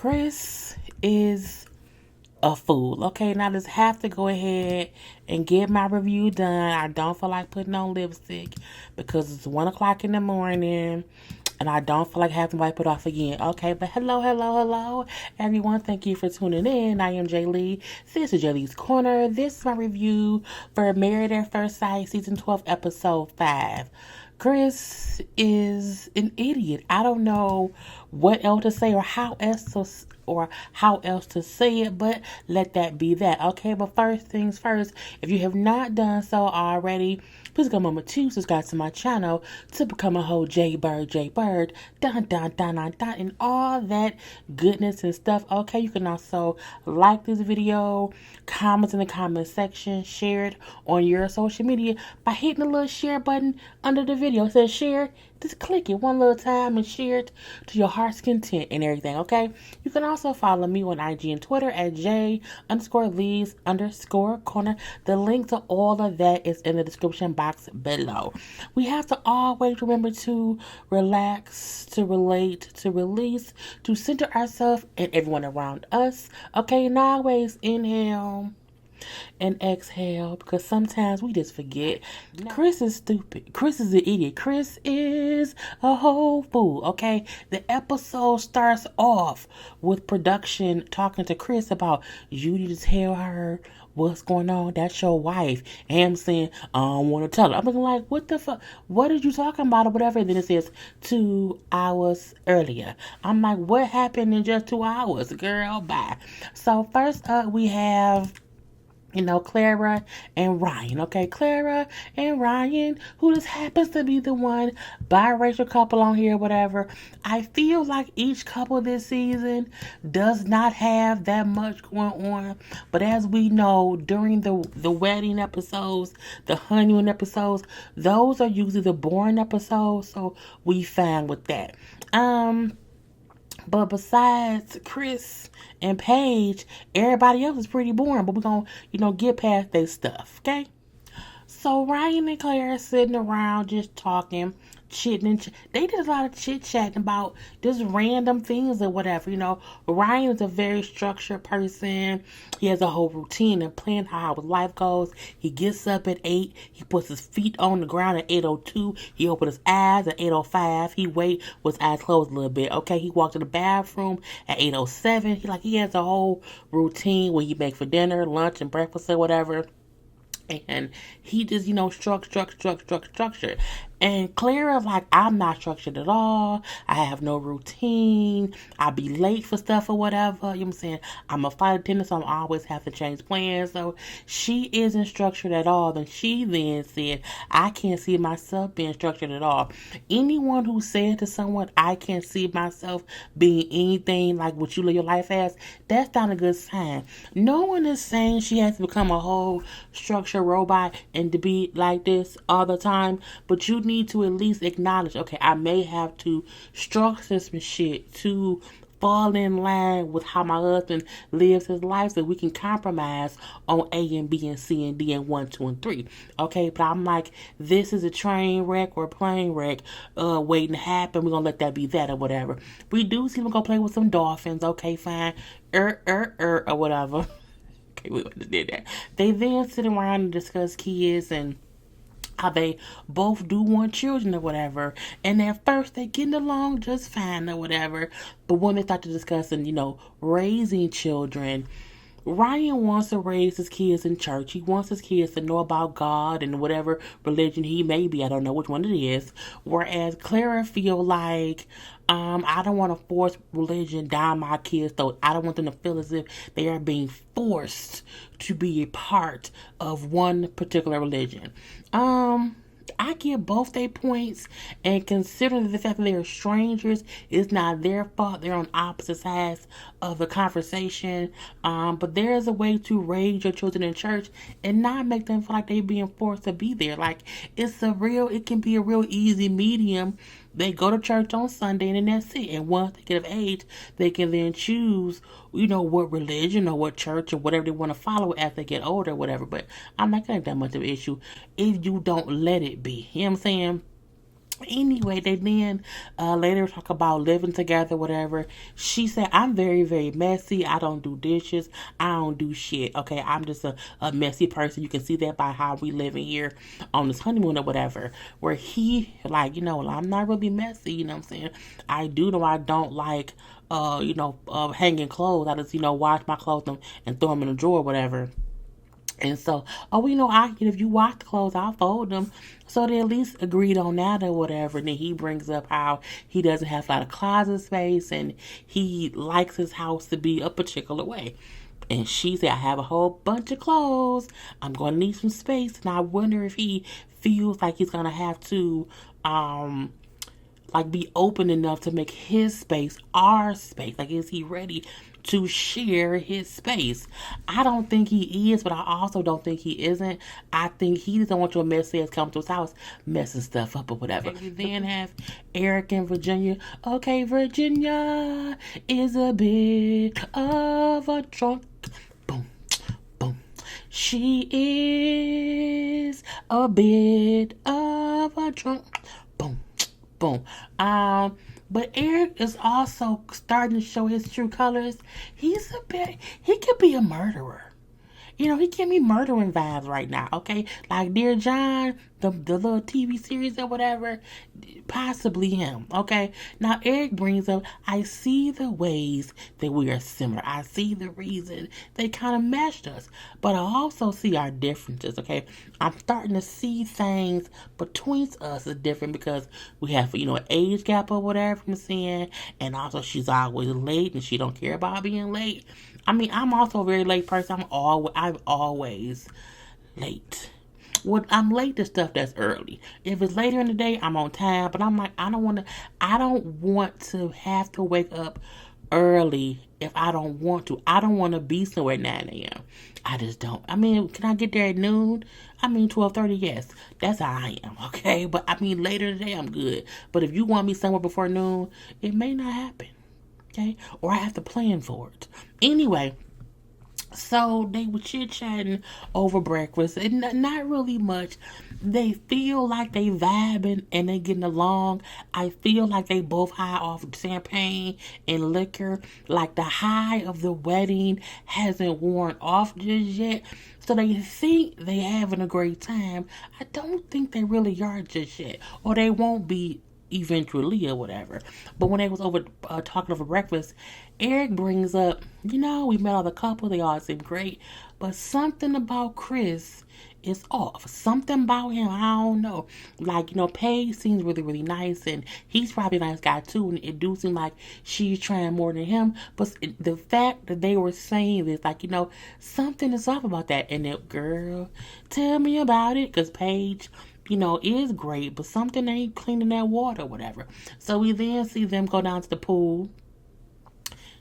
Chris is a fool. Okay, now I just have to go ahead and get my review done. I don't feel like putting on lipstick because it's 1 o'clock in the morning and I don't feel like having to wipe it off again. Okay, but hello, everyone. Thank you for tuning in. I am JayLee. This is JLeesCorner. This is my review for Married at First Sight, Season 12, Episode 5. Chris is an idiot. I don't know what else to say or how else to say it, but let that be that. Okay, but first things first, if you have not done so already, please go moment to subscribe to my channel to become a whole JayBird, and all that goodness and stuff. Okay, you can also like this video, comment in the comment section, share it on your social media by hitting the little share button under the video. It says share. Just click it one little time and share it to your heart's content and everything, okay? You can also follow me on IG and Twitter at J_Lees_Corner. The link to all of that is in the description box below. We have to always remember to relax, to relate, to release, to center ourselves and everyone around us, okay? And always inhale and exhale, because sometimes we just forget. Chris is stupid. Chris is an idiot. Chris is a whole fool, okay? The episode starts off with production talking to Chris about, you need to tell her what's going on. That's your wife. And him saying, I don't want to tell her. I'm looking like, what the fuck? What are you talking about or whatever? And then it says 2 hours earlier. I'm like, what happened in just 2 hours? Girl, bye. So first up we have Clara and Ryan. Okay, Clara and Ryan, who just happens to be the one biracial couple on here, whatever. I feel like each couple this season does not have that much going on. But as we know, during the wedding episodes, the honeymoon episodes, those are usually the boring episodes. So we fine with that. But besides Chris and Paige, everybody else is pretty boring. But we're going to, get past their stuff, okay? So Ryan and Claire are sitting around just talking, chitting. They did a lot of chit-chatting about just random things or whatever. Ryan is a very structured person. He has a whole routine and plan how his life goes. He gets up at 8. He puts his feet on the ground at 8:02. He opens his eyes at 8:05. He wait with his eyes closed a little bit. Okay, he walked to the bathroom at 8:07. He has a whole routine when he make for dinner, lunch, and breakfast or whatever. And he just, structured. And Clara's like, I'm not structured at all. I have no routine. I'll be late for stuff or whatever. You know what I'm saying? I'm a flight attendant, so I always have to change plans. So she isn't structured at all. Then she then said, I can't see myself being structured at all. Anyone who said to someone, I can't see myself being anything like what you live your life as, that's not a good sign. No one is saying she has to become a whole structured robot and to be like this all the time, but you need to at least acknowledge, okay, I may have to structure some shit to fall in line with how my husband lives his life so we can compromise on A and B and C and D and 1, 2, and 3. Okay, but I'm like, this is a train wreck or a plane wreck waiting to happen. We're going to let that be that or whatever. We do see them go play with some dolphins. Okay, fine. Or whatever. Okay, we just did that. They then sit around and discuss kids and how they both do want children or whatever. And at first they getting along just fine or whatever. But when they start to discussing, raising children, Ryan wants to raise his kids in church. He wants his kids to know about God and whatever religion he may be. I don't know which one it is. Whereas Clara feel like, I don't want to force religion down my kids' throat. I don't want them to feel as if they are being forced to be a part of one particular religion. I give both their points, and considering the fact that they are strangers, it's not their fault. They're on opposite sides of the conversation. But there is a way to raise your children in church and not make them feel like they're being forced to be there. Like, it can be a real easy medium. They go to church on Sunday and then that's it. And once they get of age, they can then choose, what religion or what church or whatever they want to follow as they get older or whatever. But I'm not going to have that much of an issue if you don't let it be. You know what I'm saying? Anyway, they then later talk about living together, whatever. She said, I'm very, very messy. I don't do dishes. I don't do shit. Okay, I'm just a messy person. You can see that by how we living here on this honeymoon or whatever. Where he, like, I'm not really messy, you know what I'm saying? I do know I don't like, hanging clothes. I just, wash my clothes and throw them in a drawer or whatever. And so, if you wash the clothes, I'll fold them. So they at least agreed on that or whatever. And then he brings up how he doesn't have a lot of closet space and he likes his house to be a particular way. And she said, I have a whole bunch of clothes. I'm going to need some space. And I wonder if he feels like he's going to have to, be open enough to make his space our space. Like, is he ready to share his space? I don't think he is, but I also don't think he isn't. I think he doesn't want your messy ass come to his house messing stuff up or whatever. And you then have Eric and Virginia. Okay, Virginia is a bit of a drunk. Boom, boom. She is a bit of a drunk. Boom, boom. But Eric is also starting to show his true colors. He could be a murderer. He give me murdering vibes right now, okay? Like Dear John, the little TV series or whatever, possibly him, okay? Now, Eric brings up, I see the ways that we are similar. I see the reason they kind of meshed us. But I also see our differences, okay? I'm starting to see things between us is different because we have, an age gap or whatever I'm saying. And also she's always late and she don't care about being late. I mean, I'm also a very late person. I'm always late. When I'm late to stuff that's early. If it's later in the day, I'm on time. But I'm like, I don't want to have to wake up early if I don't want to. I don't want to be somewhere at 9 a.m. I just don't. I mean, can I get there at noon? 12:30, yes. That's how I am, okay? But later in the day, I'm good. But if you want me somewhere before noon, it may not happen. Okay? Or I have to plan for it. Anyway, so they were chit-chatting over breakfast and not really much. They feel like they vibing and they getting along. I feel like they both high off of champagne and liquor. Like the high of the wedding hasn't worn off just yet. So they think they having a great time. I don't think they really are just yet. Or they won't be eventually or whatever. But when they was over talking over breakfast, Eric brings up, we met all the couple, they all seem great, but something about Chris is off. Something about him, I don't know. Like, Paige seems really, really nice, and he's probably a nice guy too, and it do seem like she's trying more than him, but the fact that they were saying this, like, something is off about that, and that, girl, tell me about it, because Paige, is great, but something ain't cleaning that water or whatever. So we then see them go down to the pool.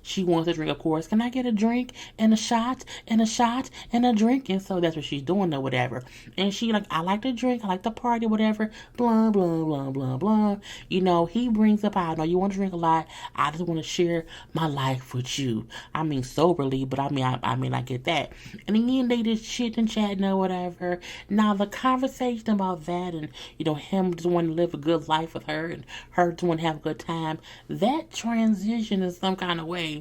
She wants a drink, of course. Can I get a drink and a shot and a shot and a drink? And so that's what she's doing or whatever. And she I like to drink, I like to party, whatever. Blah, blah, blah, blah, blah. He brings up, I know you want to drink a lot. I just want to share my life with you. Soberly, but I get that. And again, they just chit and chatting or whatever. Now, the conversation about that and, him just wanting to live a good life with her and her just want to have a good time, that transition in some kind of way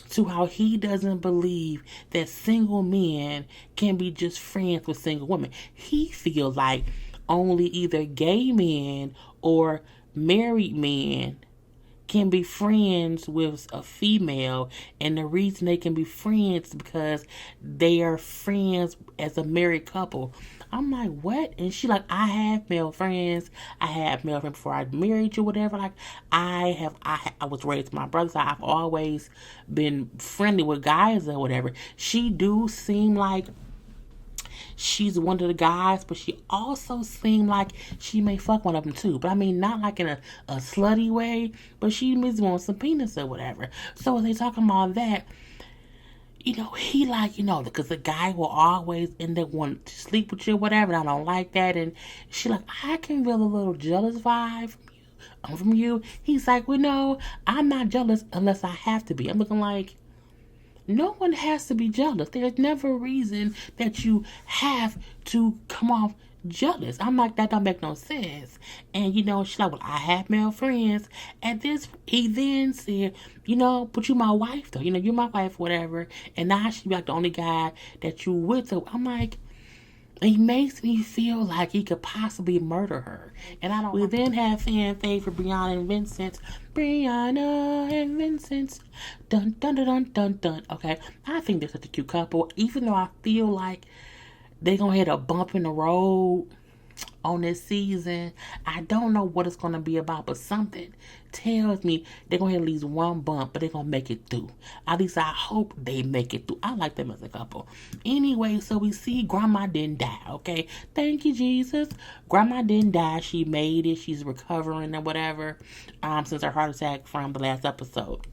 to how he doesn't believe that single men can be just friends with single women. He feels like only either gay men or married men can be friends with a female, and the reason they can be friends is because they are friends as a married couple. I'm like, what? And she I have male friends. I had male friends before I married you, whatever. I was raised with my brothers. I've always been friendly with guys or whatever. She do seem like she's one of the guys, but she also seemed like she may fuck one of them too. But not like in a slutty way, but she may want some penis or whatever. So as they talking about that, he because the guy will always end up wanting to sleep with you, whatever, and I don't like that. And she I can feel a little jealous vibe from you. He's like, well, no, I'm not jealous unless I have to be. I'm looking like, no one has to be jealous. There's never a reason that you have to come off jealous. I'm like, that don't make no sense. And she's like, well, I have male friends. At this, he then said, but you my wife though. You're my wife, whatever. And now she be like the only guy that you with. So I'm like, it makes me feel like he could possibly murder her. And I don't. We then have fan favorite Briana and Vincent. Briana and Vincent. Dun dun dun dun dun dun. Okay, I think they're such a cute couple. Even though I feel like they're gonna hit a bump in the road on this season. I don't know what it's gonna be about, but something tells me they're gonna hit at least one bump, but they're gonna make it through. At least I hope they make it through. I like them as a couple. Anyway, so we see Grandma didn't die, okay? Thank you, Jesus. Grandma didn't die. She made it. She's recovering or whatever, since her heart attack from the last episode.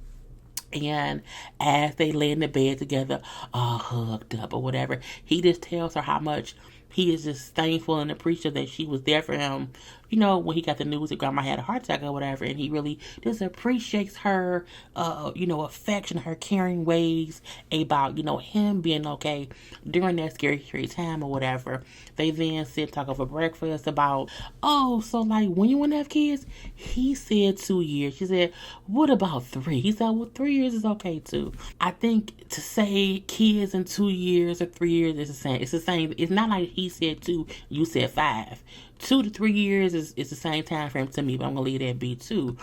And as they lay in the bed together, all hugged up or whatever, he just tells her how much he is just thankful and appreciative that she was there for him, when he got the news that Grandma had a heart attack or whatever. And he really just appreciates her, affection, her caring ways about, him being okay during that scary time or whatever. They then sit talk over breakfast about, so like when you want to have kids? He said 2 years. She said, what about 3? He said, well, 3 years is okay too. I think to say kids in 2 years or 3 years is the same. It's the same. It's not like he said 2, you said 5. 2 to 3 years is the same time frame to me, but I'm gonna leave that be too.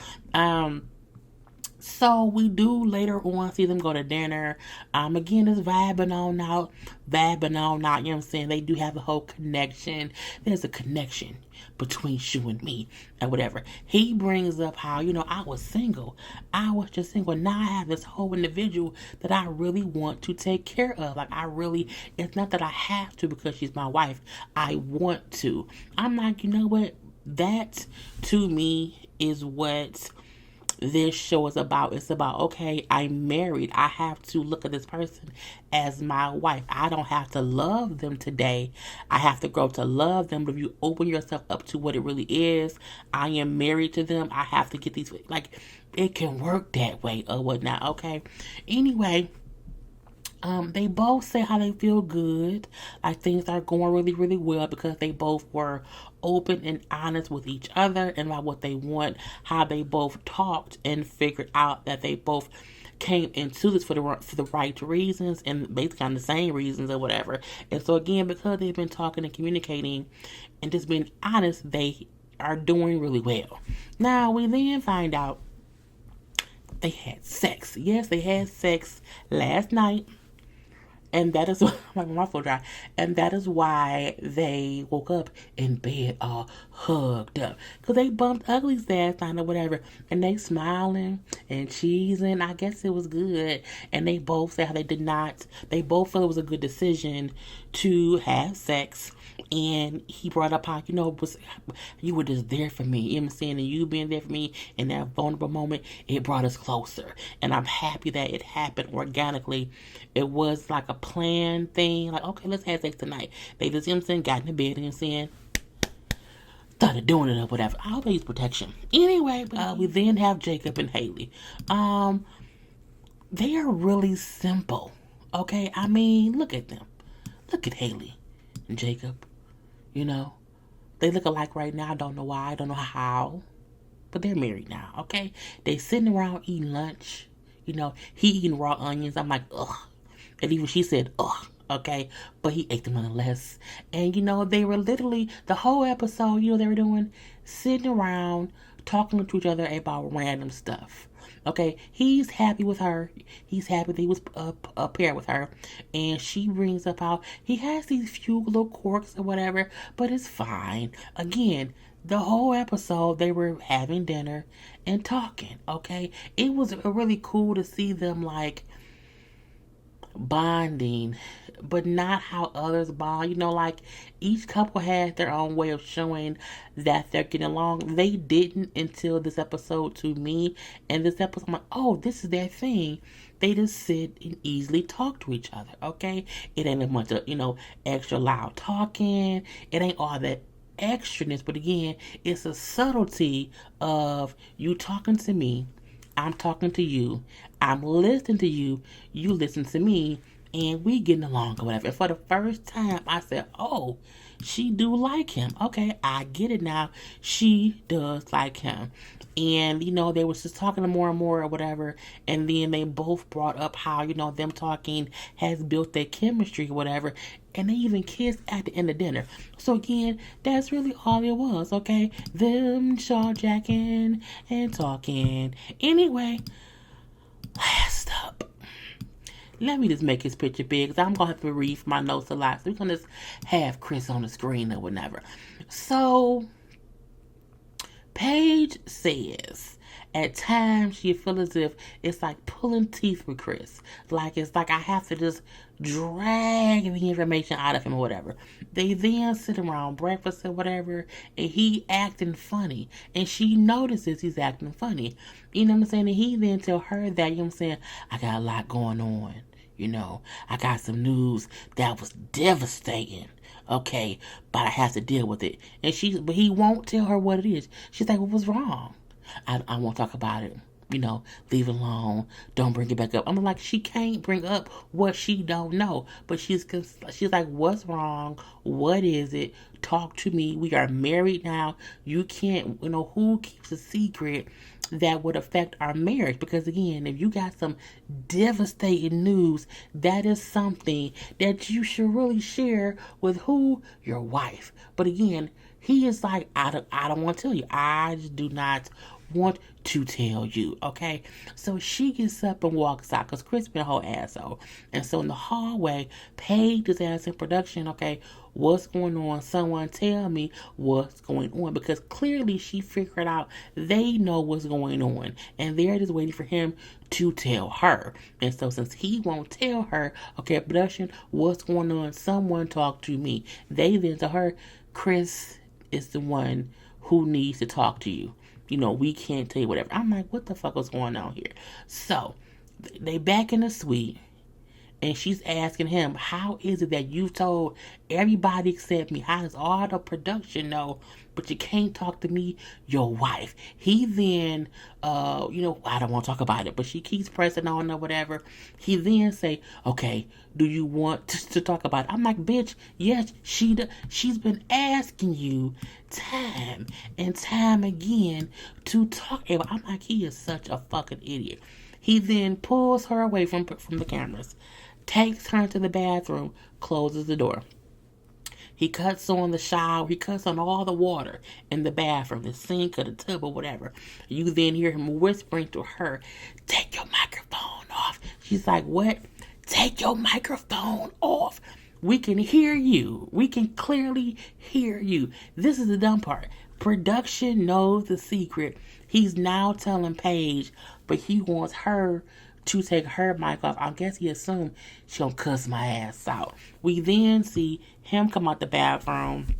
So we do later on see them go to dinner. Again, it's vibing on out, you know what I'm saying? They do have a whole connection. There's a connection between Shu and me or whatever. He brings up how, I was single. I was just single. Now I have this whole individual that I really want to take care of. Like, it's not that I have to because she's my wife. I want to. I'm like, you know what? That, to me, is what this show is about. It's about, okay, I'm married. I have to look at this person as my wife. I don't have to love them today. I have to grow to love them. But if you open yourself up to what it really is, I am married to them. I have to get these, like, it can work that way or whatnot, okay? Anyway, they both say how they feel good, like things are going really, really well because they both were open and honest with each other and about what they want, how they both talked and figured out that they both came into this for the right reasons and basically on the same reasons or whatever. And so again, because they've been talking and communicating and just being honest, they are doing really well. Now we then find out they had sex. Yes, they had sex last night. And that is my mouthful dry. And that is why they woke up in bed all hugged up. Because they bumped uglies last night or whatever. And they smiling and cheesing. I guess it was good. And they both said how they both felt it was a good decision to have sex. And he brought up how, you were just there for me. You know what I'm saying? And you being there for me in that vulnerable moment, it brought us closer. And I'm happy that it happened organically. It was like a planned thing. Like, okay, let's have sex tonight. They just, got in the bed and saying, started doing it or whatever. I hope they use protection. Anyway, we then have Jacob and Haley. They are really simple. Okay? I mean, look at them. Look at Haley and Jacob. They look alike right now. I don't know why. I don't know how. But they're married now, okay? They sitting around eating lunch. He eating raw onions. I'm like, ugh. And even she said, ugh, okay? But he ate them nonetheless. And, they were literally, the whole episode, they were doing, sitting around, talking to each other about random stuff. Okay, he's happy with her. He's happy that he was paired with her. And she brings up how he has these few little quirks or whatever, but it's fine. Again, the whole episode, they were having dinner and talking, okay? It was really cool to see them, like, bonding, but not how others bond. Like, each couple had their own way of showing that they're getting along. They didn't until this episode to me. And this episode, I'm like, oh, this is their thing. They just sit and easily talk to each other, okay? It ain't a bunch of, extra loud talking. It ain't all that extraness. But again, it's a subtlety of you talking to me, I'm talking to you, I'm listening to you, you listen to me, and we getting along or whatever. And for the first time, I said, oh, she do like him. Okay, I get it now. She does like him. And, they was just talking more and more or whatever. And then they both brought up how, them talking has built their chemistry or whatever. And they even kissed at the end of dinner. So again, that's really all it was, okay? Them jaw jacking and talking. Anyway, last up. Let me just make his picture big because I'm going to have to read my notes a lot. So we're going to just have Chris on the screen or whatever. So, Paige says, at times she feels as if it's like pulling teeth with Chris. It's like I have to just drag the information out of him or whatever. They then sit around breakfast or whatever, and he acting funny. And she notices he's acting funny. You know what I'm saying? And he then tell her that, you know what I'm saying, I got a lot going on. I got some news that was devastating. Okay, but I have to deal with it. But he won't tell her what it is. She's like, what was wrong? I won't talk about it. Leave it alone. Don't bring it back up. I'm like, she can't bring up what she don't know. But she's like, what's wrong? What is it? Talk to me. We are married now. You can't, who keeps a secret that would affect our marriage? Because again, if you got some devastating news, that is something that you should really share with who? Your wife. But again, he is like, I don't want to tell you. I just do not want to tell you, okay? So she gets up and walks out because Chris been a whole asshole. And so in the hallway, Paige is asking production, okay, what's going on? Someone tell me what's going on. Because clearly she figured out they know what's going on. And they're just waiting for him to tell her. And so since he won't tell her, okay, production, what's going on? Someone talk to me. They then tell her, Chris is the one who needs to talk to you. We can't tell you whatever. I'm like, what the fuck was going on here? So, they back in the suite, and she's asking him, how is it that you told everybody except me? How does all the production know, but you can't talk to me, your wife? He then, I don't want to talk about it, but she keeps pressing on or whatever. He then say, okay, do you want to talk about it? I'm like, bitch, yes, she's been asking you time and time again to talk about. I'm like, he is such a fucking idiot. He then pulls her away from the cameras, takes her into the bathroom, closes the door. He cuts on the shower. He cuts on all the water in the bathroom, the sink or the tub or whatever. You then hear him whispering to her, take your microphone off. She's like, what? Take your microphone off. We can hear you. We can clearly hear you. This is the dumb part. Production knows the secret. He's now telling Paige, but he wants her to take her mic off. I guess he assumed she's gonna cuss my ass out. We then see him come out the bathroom,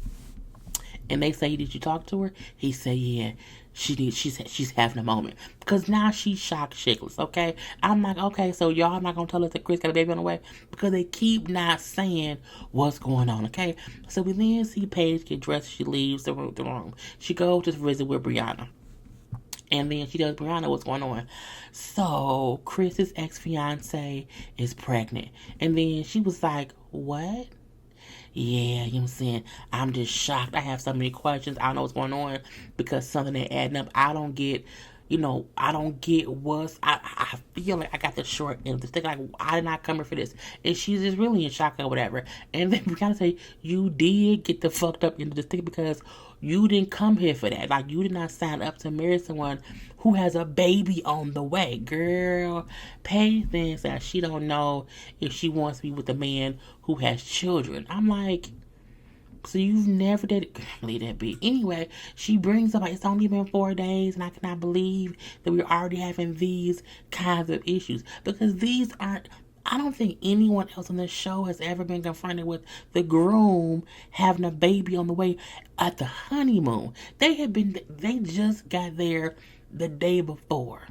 and they say, did you talk to her? He said, yeah. She's having a moment. Because now she's shocked shitless, okay? I'm like, okay, so y'all not going to tell us that Chris got a baby on the way? Because they keep not saying what's going on, okay? So we then see Paige get dressed. She leaves the room. She goes to visit with Briana. And then she tells Briana what's going on. So Chris's ex-fiance is pregnant. And then she was like, what? Yeah, you know what I'm saying? I'm just shocked. I have so many questions. I don't know what's going on because something ain't adding up. I don't get what's... I feel like I got the short end of the stick. Like, I did not come here for this. And she's just really in shock or whatever. And then we kind of say, you did get the fucked up end of the stick because you didn't come here for that. Like, you did not sign up to marry someone who has a baby on the way. Girl, Paige thinks that she don't know if she wants to be with a man who has children. I'm like, so you've never did it? Leave that be. Anyway, she brings up, like, it's only been 4 days, and I cannot believe that we're already having these kinds of issues. Because these aren't... I don't think anyone else on this show has ever been confronted with the groom having a baby on the way at the honeymoon. They just got there the day before.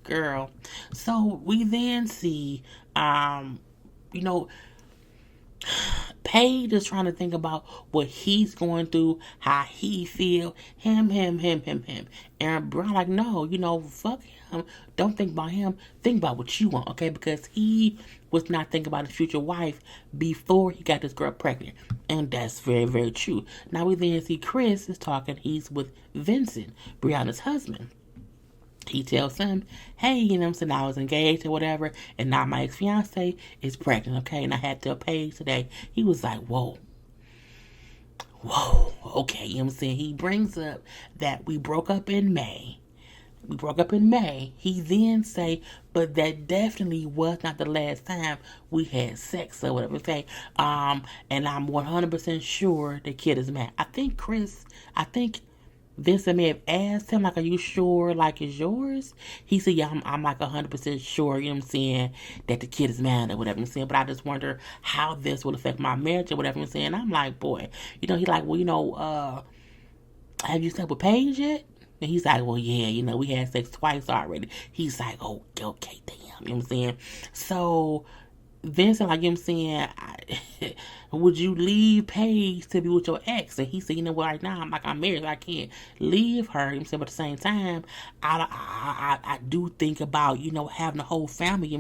Girl. So we then see, Paige is trying to think about what he's going through, how he feel, him. And Brian like, no, fuck him. Don't think about him. Think about what you want, okay? Because he was not thinking about his future wife before he got this girl pregnant. And that's very, very true. Now we then see Chris is talking. He's with Vincent, Brianna's husband. He tells him, hey, I was engaged or whatever, and now my ex-fiance is pregnant, okay? And I had to pay today. He was like, whoa, okay, He brings up that we broke up in May. He then say, but that definitely was not the last time we had sex or whatever. And I'm 100% sure the kid is mad. I think Vincent may have asked him, like, are you sure, like, it's yours? He said, yeah, I'm like 100% sure, that the kid is mad or whatever, but I just wonder how this will affect my marriage or whatever, I'm like, boy, he like, well, have you slept with Paige yet? And he's like, well, yeah, we had sex twice already. He's like, oh, okay, damn, So Vincent, like, would you leave Paige to be with your ex? And he said, right now, I'm married, so I can't leave her. But at the same time, I do think about, having a whole family,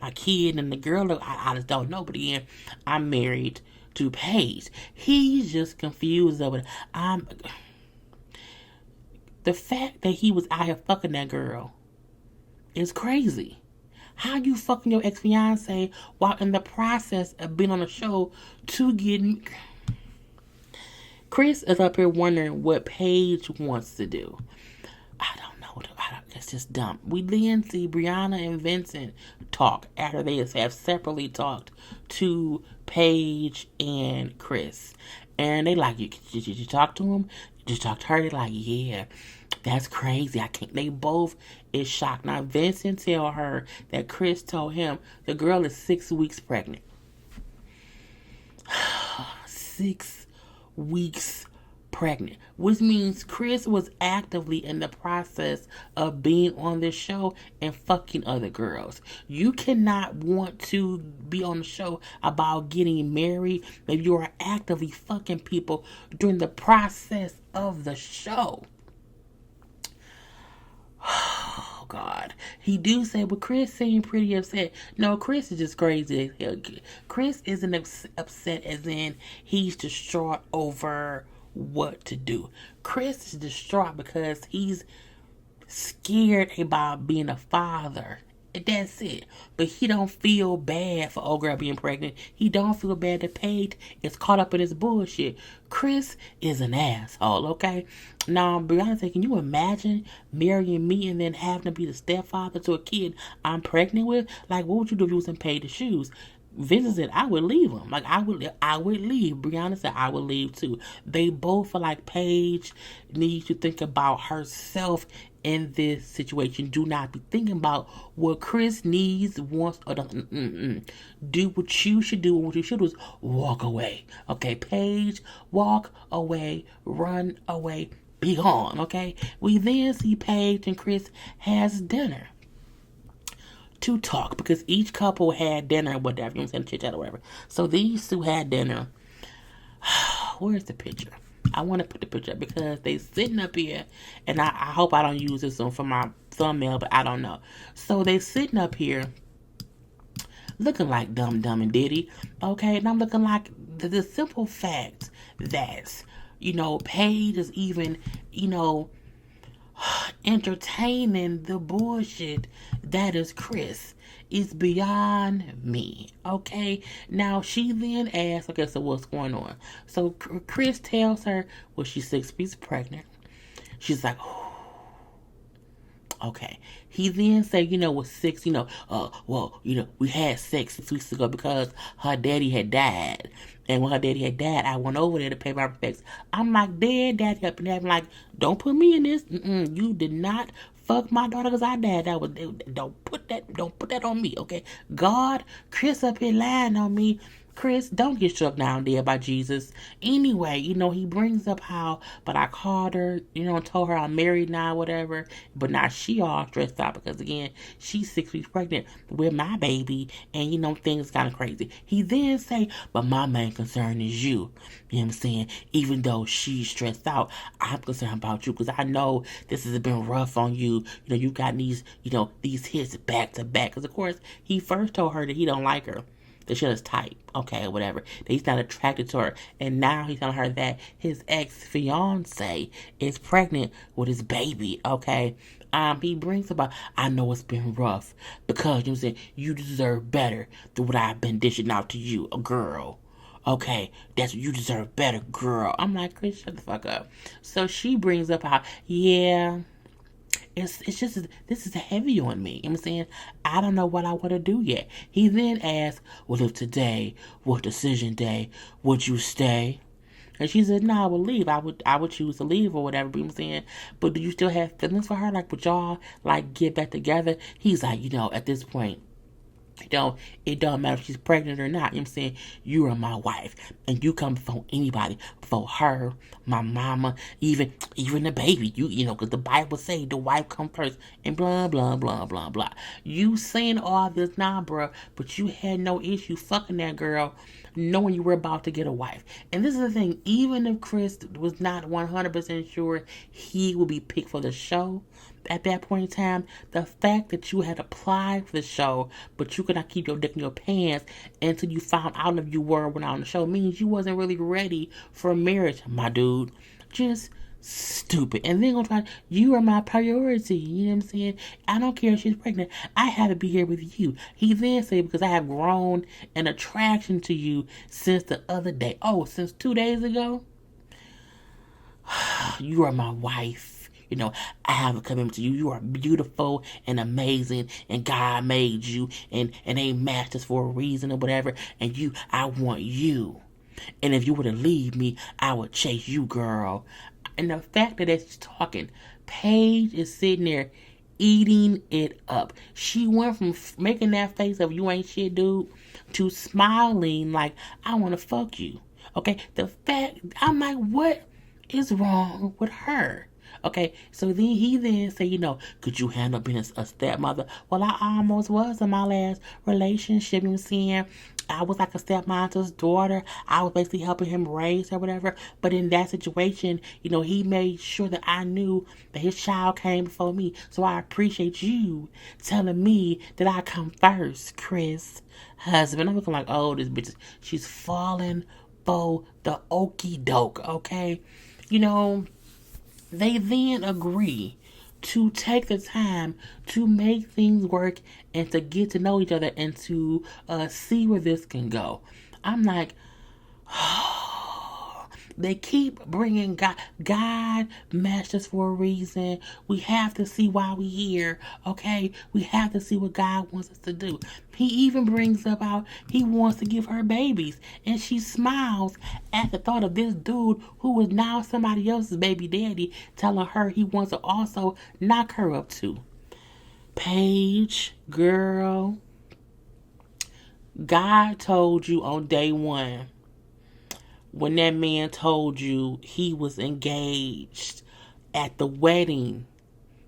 my kid and the girl, I just don't know. But again, I'm married to Paige. He's just confused over it. The fact that he was out here fucking that girl is crazy. How you fucking your ex-fiance while in the process of being on the show to get... Chris is up here wondering what Paige wants to do. I don't know. It's just dumb. We then see Briana and Vincent talk after they have separately talked to Paige and Chris. And they like, did you talk to him? Did you talk to her? They like, yeah. That's crazy. I can't. They both is shocked. Now, Vincent tell her that Chris told him the girl is 6 weeks pregnant. 6 weeks pregnant. Which means Chris was actively in the process of being on this show and fucking other girls. You cannot want to be on the show about getting married if you are actively fucking people during the process of the show. Oh, God. He do say, but Chris seemed pretty upset. No, Chris is just crazy. Chris isn't upset as in he's distraught over what to do. Chris is distraught because he's scared about being a father. That's it. But he don't feel bad for old girl being pregnant. He don't feel bad that Paige is caught up in his bullshit. Chris is an asshole, okay? Now, Brianna, can you imagine marrying me and then having to be the stepfather to a kid I'm pregnant with? Like, what would you do if you was in Paige's shoes? Vincent said, I would leave him. Like, I would leave. Brianna said, I would leave too. They both feel like Paige needs to think about herself in this situation. Do not be thinking about what Chris needs, wants, or doesn't. Do what you should do. And what you should do is walk away. Okay, Paige, walk away, run away, be gone. Okay, we then see Paige and Chris has dinner to talk because each couple had dinner or whatever, chit chat or whatever. So these two had dinner. Where's the picture? I want to put the picture up because they sitting up here, and I hope I don't use this one for my thumbnail, but I don't know. So they sitting up here looking like Dumb and Diddy, okay? And I'm looking like the simple fact that, Paige is even, entertaining the bullshit that is Chris is beyond me, okay? Now, she then asks, okay, so what's going on? So, Chris tells her, well, she's 6 weeks pregnant. She's like, oh, okay. He then said, with 6, we had sex 6 weeks ago because her daddy had died. And when her daddy had died, I went over there to pay my respects. I'm like, daddy up in there. I'm like, don't put me in this. You did not fuck my daughter because I died. Don't put that on me, okay? God, Chris up here lying on me. Chris, don't get struck down there by Jesus. Anyway, he brings up how, but I called her, told her I'm married now, whatever. But now she all stressed out because, again, she's 6 weeks pregnant with my baby. And, things kind of crazy. He then say, but my main concern is you. You know what I'm saying? Even though she's stressed out, I'm concerned about you because I know this has been rough on you. You got these, these hits back to back. Because, of course, he first told her that he don't like her. That she was type, okay, whatever. That he's not attracted to her. And now he's telling her that his ex-fiance is pregnant with his baby, okay? He brings about, I know it's been rough because, you deserve better than what I've been dishing out to you, a girl. Okay, that's what you deserve better, girl. I'm like, Chris, shut the fuck up. So she brings up how, yeah, it's just, this is heavy on me. You know what I'm saying? I don't know what I want to do yet. He then asks, well, if today was decision day, would you stay? And she said, no, I would leave. I would choose to leave or whatever. You know what I'm saying? But do you still have feelings for her? Like, would y'all, get back together? He's like, at this point, it don't matter if she's pregnant or not. You know what I'm saying? You are my wife. And you come before anybody. Before her, my mama, even the baby. Because the Bible say the wife come first. And blah, blah, blah, blah, blah. You saying all this now, bro. But you had no issue fucking that girl knowing you were about to get a wife. And this is the thing. Even if Chris was not 100% sure he would be picked for the show, at that point in time, the fact that you had applied for the show, but you could not keep your dick in your pants until you found out if you were or not on the show means you wasn't really ready for marriage, my dude. Just stupid. And then gonna try, you are my priority. You know what I'm saying? I don't care if she's pregnant. I have to be here with you. He then said, because I have grown an attraction to you since the other day. Oh, since 2 days ago? You are my wife. I have a commitment to you. You are beautiful and amazing, and God made you, and they matched us for a reason or whatever. And I want you. And if you were to leave me, I would chase you, girl. And the fact that she's talking, Paige is sitting there eating it up. She went from making that face of you ain't shit, dude, to smiling like, I want to fuck you. Okay? The fact, I'm like, what is wrong with her? Okay, so then he then said, could you handle being a stepmother? Well, I almost was in my last relationship. You know what I'm saying? I was like a stepmom to his daughter. I was basically helping him raise her, whatever. But in that situation, he made sure that I knew that his child came before me. So I appreciate you telling me that I come first, Chris. Husband. I'm looking like, oh, this bitch, she's falling for the okie doke, okay? They then agree to take the time to make things work and to get to know each other and to see where this can go. I'm like, they keep bringing God. God matched us for a reason. We have to see why we're here, okay? We have to see what God wants us to do. He even brings up how he wants to give her babies. And she smiles at the thought of this dude who is now somebody else's baby daddy telling her he wants to also knock her up too. Paige, girl, God told you on day one, when that man told you he was engaged at the wedding,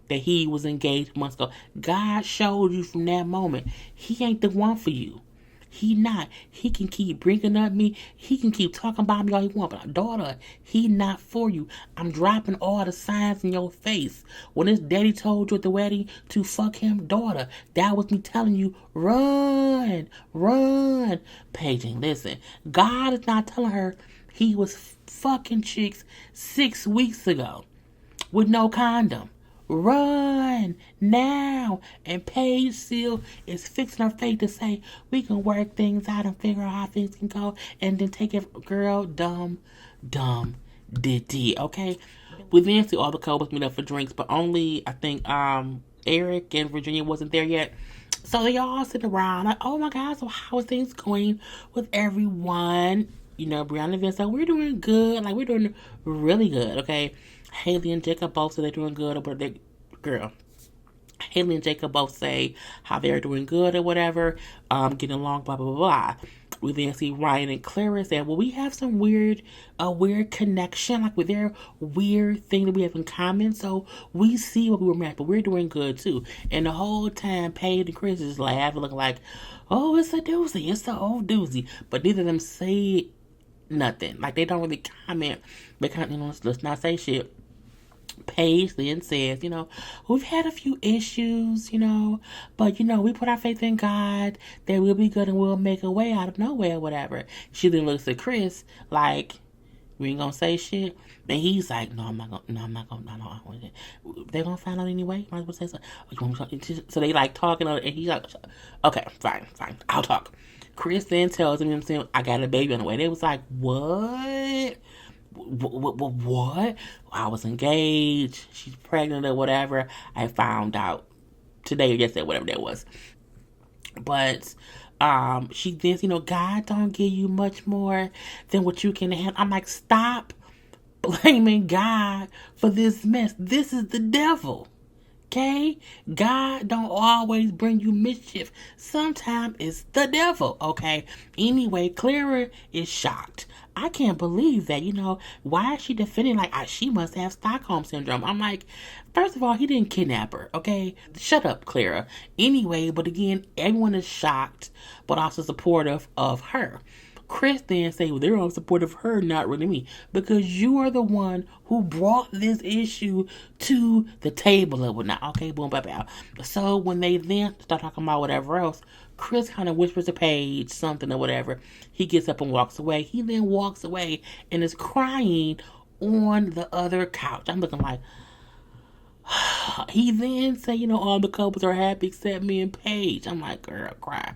that he was engaged months ago, God showed you from that moment, he ain't the one for you. He not. He can keep bringing up me. He can keep talking about me all he want. But daughter, he not for you. I'm dropping all the signs in your face. When his daddy told you at the wedding to fuck him, daughter, that was me telling you, run, run. Paige, listen, God is not telling her he was fucking chicks 6 weeks ago with no condom. Run now. And Paige still is fixing her face to say, we can work things out and figure out how things can go. And then take it, girl, dumb, diddy, okay? We then see all the couples meet up for drinks, but only, I think, Eric and Virginia wasn't there yet. So they all sitting around like, oh my God, so how is things going with everyone? Briana and Vincent, we're doing good. Like, we're doing really good, okay? Haley and Jacob both say they're doing good, but Haley and Jacob both say how they're doing good or whatever, getting along, blah, blah, blah, blah. We then see Ryan and Clara saying, well, we have some a weird connection, like with their weird thing that we have in common. So we see what we were meant, but we're doing good too. And the whole time, Paige and Chris is laughing, looking like, oh, it's a doozy. It's the old doozy. But neither of them say nothing. Like, they don't really comment. They kind of, let's not say shit. Paige then says, we've had a few issues, but, we put our faith in God that we'll be good and we'll make a way out of nowhere or whatever. She then looks at Chris like, we ain't gonna say shit. And he's like, no, I'm not gonna. They're gonna find out anyway. Might as well say something. So they like talking, and he's like, okay, fine, I'll talk. Chris then tells him, I got a baby on the way. They was like, what? What? I was engaged. She's pregnant or whatever. I found out today or yesterday, whatever that was. But she thinks, God don't give you much more than what you can handle. I'm like, stop blaming God for this mess. This is the devil. Okay? God don't always bring you mischief. Sometimes it's the devil. Okay? Anyway, Clara is shocked. I can't believe that. Why is she defending like she must have Stockholm Syndrome? I'm like, first of all, he didn't kidnap her. Okay? Shut up, Clara. Anyway, but again, everyone is shocked, but also supportive of her. Chris then say, well, they're all supportive of her, not really me, because you are the one who brought this issue to the table or whatnot. Okay, boom, bye, bye. So when they then start talking about whatever else, Chris kind of whispers to Paige something or whatever. He gets up and walks away. He then walks away and is crying on the other couch. I'm looking like, he then say, all the couples are happy except me and Paige. I'm like, girl, cry.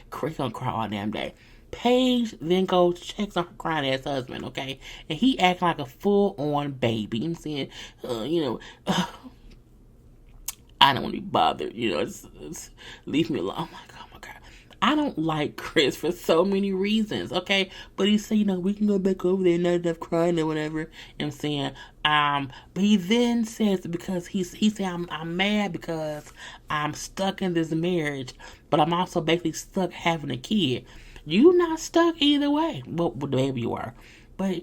Chris gonna cry all damn day. Paige then goes, checks on her crying ass husband, okay? And he acting like a full-on baby. I'm saying, I don't want to be bothered, it's leave me alone. I'm like, oh my God. I don't like Chris for so many reasons, okay? But he said, we can go back over there, not enough crying or whatever. I'm saying, but he then says, because he said, I'm mad because I'm stuck in this marriage, but I'm also basically stuck having a kid. You not stuck either way. Well, maybe you are. But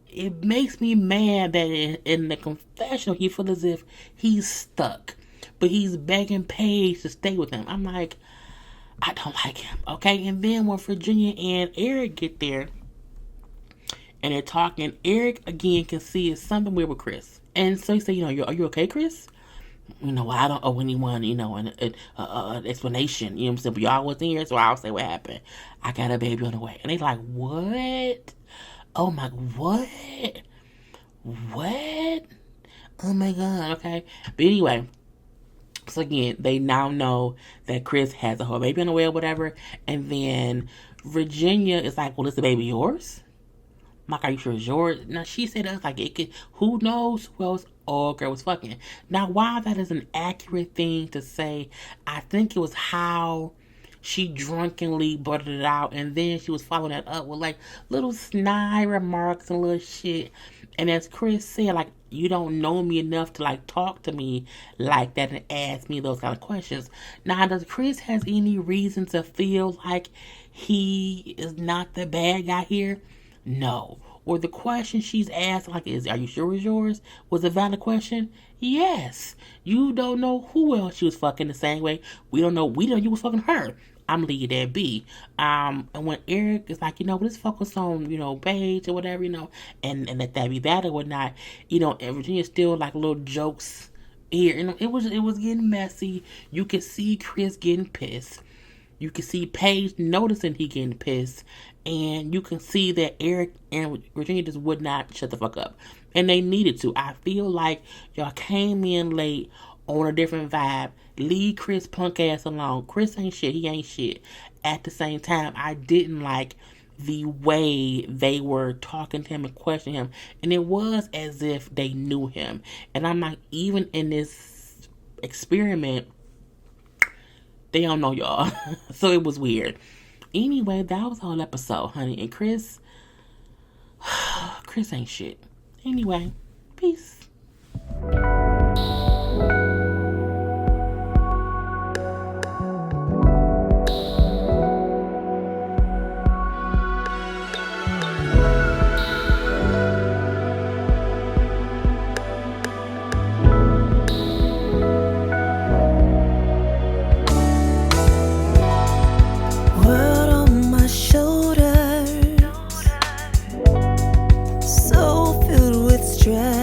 it makes me mad that in the confessional, he feels as if he's stuck. But he's begging Paige to stay with him. I'm like, I don't like him. Okay? And then when Virginia and Eric get there, and they're talking, Eric, again, can see it's something weird with Chris. And so he said, are you okay, Chris? I don't owe anyone, an explanation. You know what I'm saying? But y'all wasn't here, so I'll say what happened. I got a baby on the way. And they like, what? Oh my, what? What? Oh my God, okay. But anyway, so again, they now know that Chris has a whole baby on the way or whatever. And then Virginia is like, well, is the baby yours? I'm like, are you sure it's yours? Now, she said us like, it could, who knows who else old girl was fucking. Now, while that is an accurate thing to say, I think it was how she drunkenly blurted it out, and then she was following that up with like little snide remarks and little shit. And as Chris said, like, you don't know me enough to like talk to me like that and ask me those kind of questions. Now, does Chris has any reason to feel like he is not the bad guy here? No. Or the question she's asked, like, are you sure it's yours? Was a valid question? Yes. You don't know who else she was fucking the same way. We don't know you was fucking her. I'm leaving that be. And when Eric is like, let's focus on, Paige or whatever, and let that be that or whatnot, and Virginia's still like little jokes here. It was getting messy. You could see Chris getting pissed. You can see Paige noticing he getting pissed. And you can see that Eric and Virginia just would not shut the fuck up. And they needed to. I feel like y'all came in late on a different vibe. Leave Chris punk ass alone. Chris ain't shit. He ain't shit. At the same time, I didn't like the way they were talking to him and questioning him. And it was as if they knew him. And I'm like, even in this experiment, they don't know y'all. So it was weird. Anyway, that was the whole episode, honey. And Chris ain't shit. Anyway, peace. try.